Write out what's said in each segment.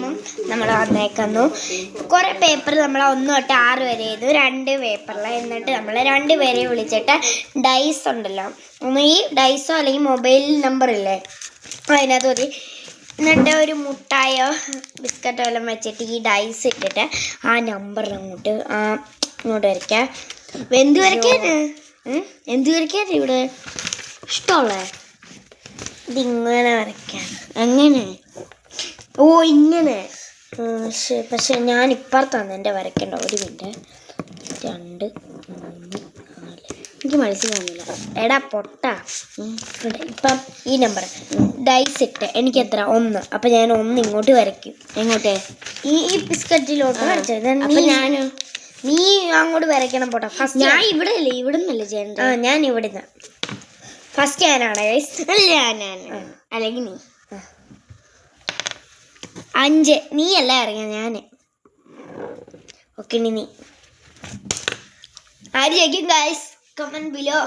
ടീമും നമ്മൾ വന്നേക്കുന്നു. കുറേ പേപ്പർ നമ്മൾ 1 തൊട്ട് 6 വരെ ചെയ്തു, 2 പേപ്പറിൽ. എന്നിട്ട് നമ്മൾ 2 പേരെ വിളിച്ചിട്ട് ഡൈസ് ഉണ്ടല്ലോ, ഒന്ന് ഈ ഡൈസോ അല്ലെങ്കിൽ മൊബൈൽ നമ്പർ ഇല്ലേ അതിനകത്ത് മതി. എന്നിട്ട് ഒരു മുട്ടായോ ബിസ്ക്കറ്റോ എല്ലാം വെച്ചിട്ട് ഈ ഡൈസ് ഇട്ടിട്ട് ആ നമ്പറിൽ ഇങ്ങോട്ട് വരയ്ക്കാം. എന്ത് വരയ്ക്കാൻ ഇവിടെ ഇഷ്ടമുള്ള ഇതിങ്ങനെ വരയ്ക്കാൻ. അങ്ങനെ ഓ ഇങ്ങനെ. പക്ഷെ ഞാൻ ഇപ്പുറത്താണ് എൻ്റെ വരയ്ക്കേണ്ട. 1 മിനിറ്റ്. 2 3 4 എനിക്ക് മനസ്സിലാവുന്നില്ല. എടാ പൊട്ടാ. ഇപ്പം ഈ നമ്പർ ഡൈസ് ഇട്ട് എനിക്ക് എത്ര 1. അപ്പം ഞാൻ 1 ഇങ്ങോട്ട് വരയ്ക്കും. എങ്ങോട്ടേ? ഈ ബിസ്ക്കറ്റിലോട്ട് വരച്ചത്. നീ അങ്ങോട്ട് വരയ്ക്കണം പോട്ടാ. ഫസ്റ്റ് ഞാൻ ഇവിടെ അല്ലേ, ഇവിടെ നിന്നല്ലേ ചെയ്യണ്ട. ഞാൻ ഇവിടുന്ന് ഫസ്റ്റ് ഞാനാണ് ഗൈസ്. അല്ലെങ്കിൽ നീ 5. നീ അല്ല ഇറങ്ങിയ ഞാൻ. ഓക്കെ നീ ആര് ജയിക്കും ഗൈസ്? Comment below.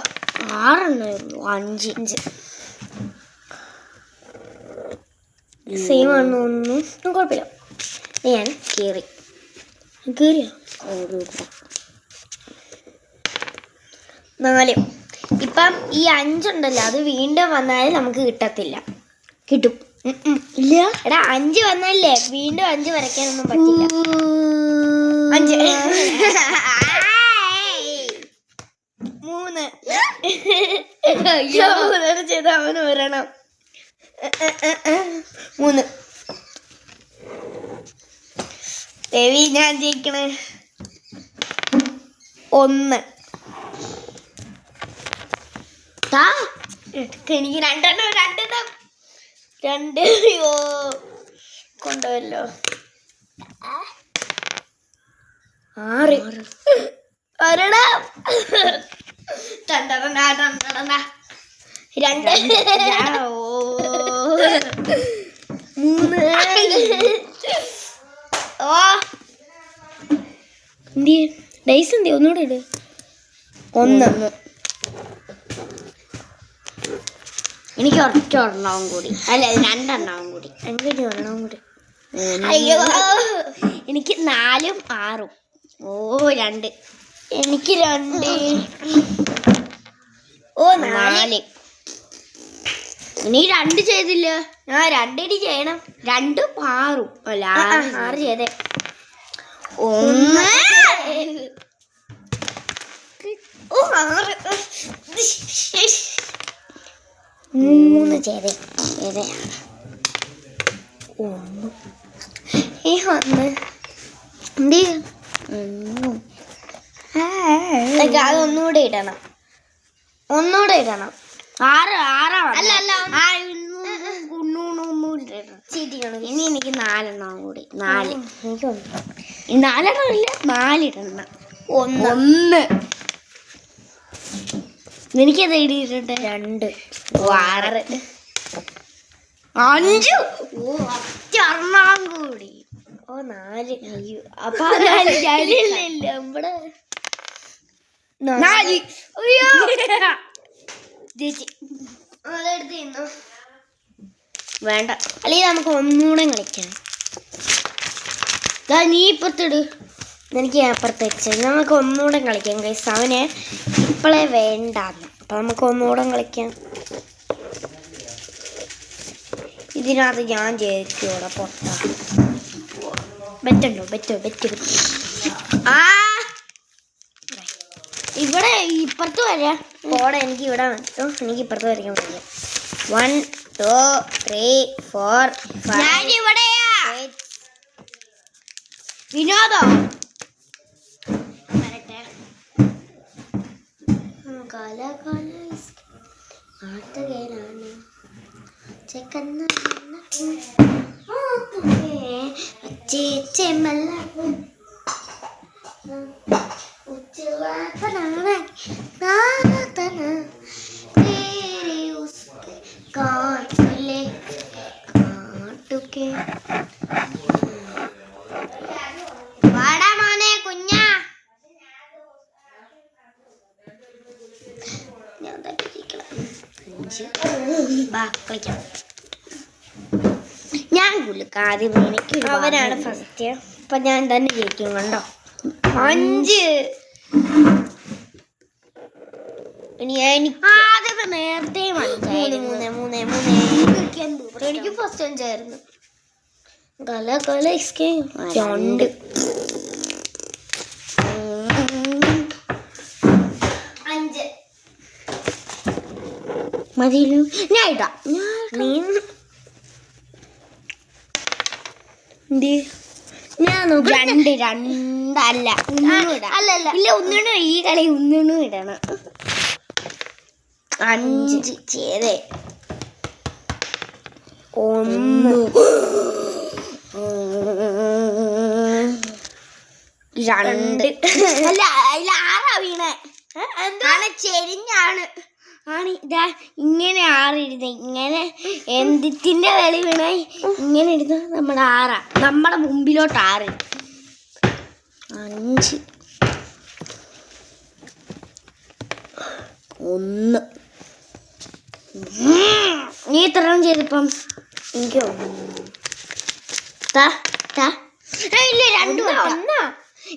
6 5 സെയിം ആണെന്ന് തോന്നുന്നു. കുഴപ്പമില്ല. ഞാൻ കയറിയോ 4. ഇപ്പം ഈ 5 ഉണ്ടല്ലോ, അത് വീണ്ടും വന്നാൽ നമുക്ക് കിട്ടത്തില്ല. കിട്ടും ഇല്ല എടാ. 5 വന്നല്ലേ വീണ്ടും 5 വരയ്ക്കാനൊന്നും പറ്റില്ല. 5 3 ചെയ്ത അവന് വരണം. 3 ദേവി ഞാൻ ജയിക്കണേ. 1 എനിക്ക് 2 അയ്യോ കൊണ്ടുവല്ലോ. 6 ഒരെണ്ണം. 2 3 ഓ എന്തി ഡൈസ് എന്തി ഒന്നുകൂടെ ഇട്. 1 എനിക്ക് ഒറ്റ എണ്ണവും കൂടി, അല്ല 2 എണ്ണവും കൂടി. എനിക്ക് 1 എണ്ണവും കൂടി. അയ്യോ എനിക്ക് 4ഉം 6ഉം. ഓ 2 എനിക്ക് 2. ഓ 4. നീ 2 ചെയ്തില്ല. ഞാൻ 2 ഇടി ചെയ്യണം. 2ഉം 6ഉം. അല്ല 6 ചെയ്തേ. 1 ഓ 6 3 ചെയ്തേ. 1 ഈ 1 അതൊന്നുകൂടെ ഇടണം. 6 അല്ല ഇനി എനിക്ക് 4 എണ്ണം കൂടി. 4 എനിക്ക് 4 എണ്ണം ഇല്ല, 4 ഇടണം. 1 എനിക്കത് എഴുതിയിട്ടുണ്ട്. 2 6 5 ഓ ഒറ്റ എണ്ണം കൂടി. ഓ 4 അയ്യോ. അപ്പൊ ഇല്ല ഇവിടെ 4 അയ്യോ ചേച്ചി അതെടുത്ത് തിന്നു. വേണ്ട, അല്ലെങ്കിൽ നമുക്ക് ഒന്നുകൂടെ കളിക്കാം. നീ ഇപ്പത്തിട്, എനിക്ക് അപ്പുറത്ത് വെച്ചത്. നമുക്ക് ഒന്നുകൂടെ കളിക്കാം ഗൈസ്. അവന് ഇപ്പോഴേ വേണ്ടാന്ന്. അപ്പം നമുക്ക് ഒന്നുകൂടെ കളിക്കാം. ഇതിനകത്ത് ഞാൻ ജയിക്കൂടെ പൊട്ട. ബെറ്റുണ്ടോ? ബെറ്റ്. ഇവിടെ ഇപ്പുറത്ത് വരാം. പോടെ എനിക്ക് ഇവിടെ പറ്റും. എനിക്ക് ഇപ്പുറത്ത് വരയ്ക്കാൻ പറ്റില്ല. 1 2 3 4 5 വിനോദോ വരട്ടെ. ആട്ടുകയാണ് ചെക്കന്ന ചേച്ചെമ്മല്ല വാടാ മോനെ കുഞ്ഞാ. ഞാൻ കളിക്കാം. ഞാൻ കുലുക്ക. ആദ്യം എനിക്ക് അവനാണ് ഫസ്റ്റ്. അപ്പൊ ഞാൻ തന്നെ ജയിക്കും. കണ്ടോ 5. എനിക്ക് നേരത്തെ 3 എനിക്ക് ഫസ്റ്റ് 5 ആയിരുന്നു. 2 5 മതിയല്ലോ. ഞാൻ ഇടാം. ഞാൻ 2 അല്ല ഇല്ല 1 ഈ കളി 1 ഇടണം. 5 ചെയ്തേ 1 2 അല്ല അതിൽ 6 വീണേ. എന്താണ് ചെരിഞ്ഞാണ് ആണ് ഇതാ ഇങ്ങനെ 6 ഇടുന്നത്. ഇങ്ങനെ എന്തിന്റെ കളി വീണേ ഇങ്ങനെ ഇടുന്ന നമ്മുടെ 6 നമ്മുടെ മുമ്പിലോട്ട് 6. 5 1 നീ എത്ര ചെയ്തിപ്പം? എനിക്ക് ഇല്ല 2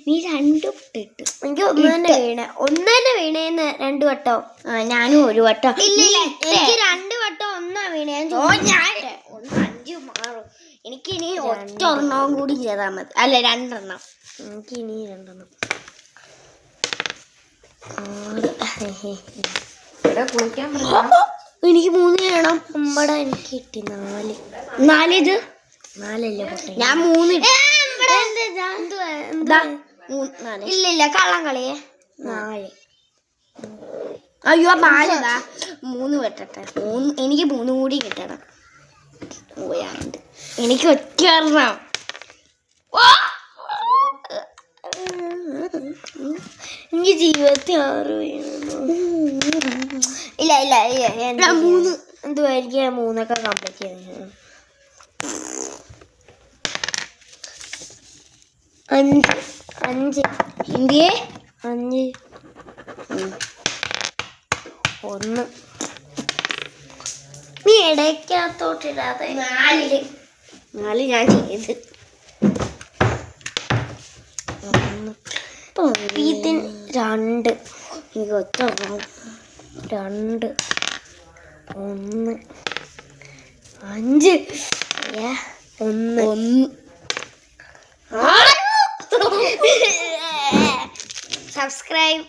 നീ 2 ഇട്ടു. എനിക്ക് 1 തന്നെ വീണേന്ന് 2 വട്ടം. ഞാനും 1 വട്ടം. ഇല്ല എനിക്ക് 2 വട്ടം 1 വീണേ. ഞാൻ 5 മാറും. എനിക്ക് ഇനി 1 ഒരെണ്ണവും കൂടി ചെയ്താൽ മതി. അല്ല 2 എണ്ണം. എനിക്ക് ഇനി 2 എണ്ണം. എനിക്ക് 3 വേണം. നമ്മുടെ എനിക്ക് കിട്ടി 4. ഇത് 4 ഞാൻ 3 ഇല്ല കള്ളം കളിയേ 4. അയ്യോ 4 3 വെട്ടട്ടെ. 3 എനിക്ക് 3 കൂടി കിട്ടണം. എനിക്ക് 1 ഒരെണ്ണം. എനിക്ക് ജീവിതത്തിൽ 6 വീണു. ഇല്ല 3 എന്തുവായിരിക്കും 3 ഒക്കെ കംപ്ലീറ്റ് ചെയ്ത് 5 ഇന്ത്യയെ 5 1 നീ ഇടയ്ക്കകത്തോട്ടിടാതെ 4 ഞാൻ ചെയ്ത് 1 2 എനിക്ക് 2 1 5 1 subscribe.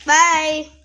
Bye.